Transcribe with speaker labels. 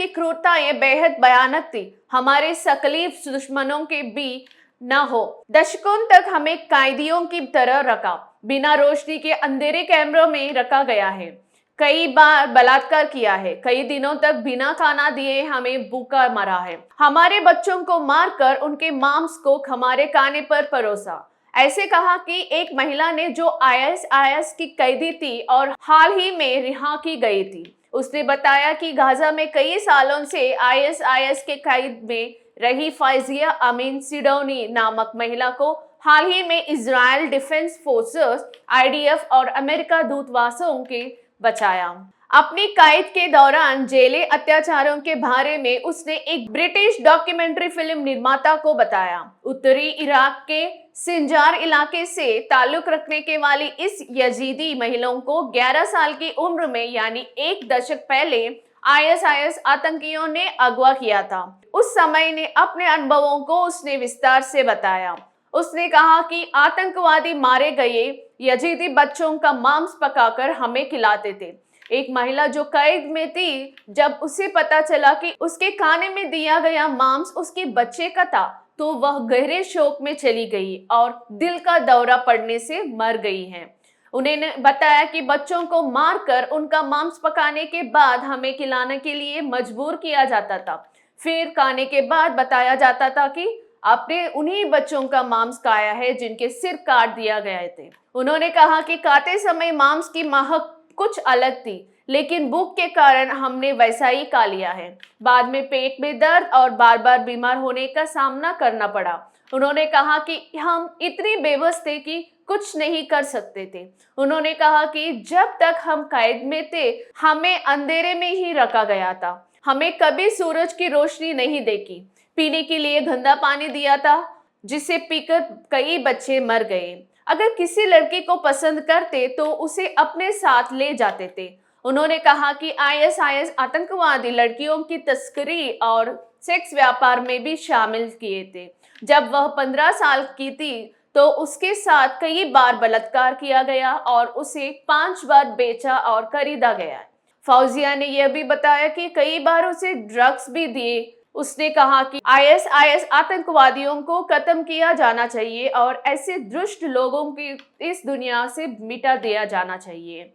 Speaker 1: की क्रूरताएं बेहद भयानक थी। हमारे सकलीफ दुश्मनों के भी न हो। दशकों तक हमें कैदियों की तरह रखा, बिना रोशनी के अंधेरे कैमरों में रखा गया है। कई बार बलात्कार किया है, कई दिनों तक बिना खाना दिए हमें भूखा मरा है। हमारे बच्चों को मारकर उनके मांस को हमारे खाने पर परोसा। ऐसे कहा कि एक महिला ने जो आईएसआईएस की कैदी थी और हाल ही में रिहा की गई थी। उसने बताया कि गाजा में कई सालों से आईएसआईएस के कैद में रही फाइजिया अमीन सिडोनी नामक महिला को हाल ही में इजराइल डिफेंस फोर्सेस आईडीएफ और अमेरिका दूतावासों के बचाया। अपनी कैद के दौरान जेले अत्याचारों के बारे में उसने एक ब्रिटिश डॉक्यूमेंट्री फिल्म निर्माता को बताया। उत्तरी इराक के सिंजार इलाके से ताल्लुक रखने के वाली इस यजीदी महिलाओं को 11 साल की उम्र में यानी एक दशक पहले आईएसआईएस आतंकियों ने अगवा किया था। उस समय ने अपने अनुभवों को उसने विस्तार से बताया। उसने कहा कि आतंकवादी मारे गए यजीदी बच्चों का मांस पकाकर हमें खिलाते थे। एक महिला जो कैद में थी, जब उसे पता चला कि उसके खाने में दिया गया मांस उसके बच्चे का था, तो वह गहरे शोक में चली गई और दिल का दौरा पड़ने से मर गई है। उन्होंने बताया कि बच्चों को मारकर उनका मांस पकाने के बाद हमें खिलाने के लिए मजबूर किया जाता था। फिर खाने के बाद बताया जाता था कि आपने उन्हीं बच्चों का मांस खाया है जिनके सिर काट दिया गए थे। उन्होंने कहा कि खाते समय मांस की महक कुछ अलग थी, लेकिन भूख के कारण हमने वैसा ही खा लिया है। बाद में पेट में दर्द और बार बार बीमार होने का सामना करना पड़ा। उन्होंने कहा कि हम इतने बेबस थे कि कुछ नहीं कर सकते थे। उन्होंने कहा कि जब तक हम कैद में थे, हमें अंधेरे में ही रखा गया था। हमें कभी सूरज की रोशनी नहीं देखी। पीने के लिए गंदा पानी दिया था, जिसे पीकर कई बच्चे मर गए। अगर किसी लड़की को पसंद करते तो उसे अपने साथ ले जाते थे। उन्होंने कहा कि आईएसआईएस आतंकवादी लड़कियों की तस्करी और सेक्स व्यापार में भी शामिल किए थे। जब वह 15 साल की थी तो उसके साथ कई बार बलात्कार किया गया और उसे 5 बार बेचा और खरीदा गया। फौजिया ने यह भी बताया कि कई बार उसे ड्रग्स भी दिए। उसने कहा कि आईएसआईएस आतंकवादियों को खत्म किया जाना चाहिए और ऐसे दुष्ट लोगों की इस दुनिया से मिटा दिया जाना चाहिए।